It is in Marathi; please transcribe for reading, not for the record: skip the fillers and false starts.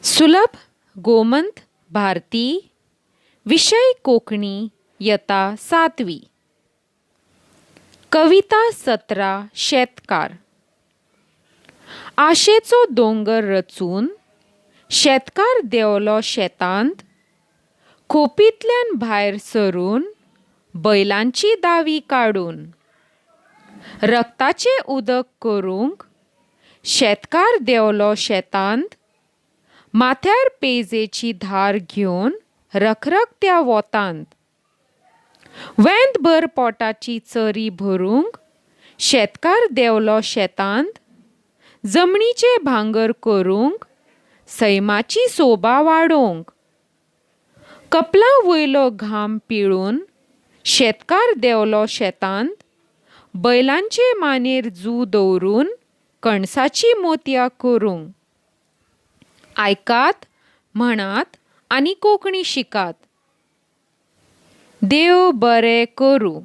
सुलभ गोमंत भारती विषय कोकणी इयत्ता 7वी. कविता 17 शेतकार. आशेचो दोंगर रचून शेतकार देवलो शेतांत, खोपींतल्यान भायर सरून बैलांची दावी काडून. रक्ताचे उदक करूंक शेतकार देवलो शेतांत, माथ्यार पेजेची धार घेवन रखरखत्या वोतांत. वेंत भर पोटाची चरी भरूंक शेतकार देवलो शेतांत, जमनीचे भांगर करूंक सैमाची सोबा वाडोवंक. कपलां वयलो घाम पिळून शेतकार देवलो शेतांत, बैलांचे मानेर जू दवरून कणसाची मोतयां करूंक. आयकात, म्हणात आनी कोंकणी शिकात. देव बरें करूं.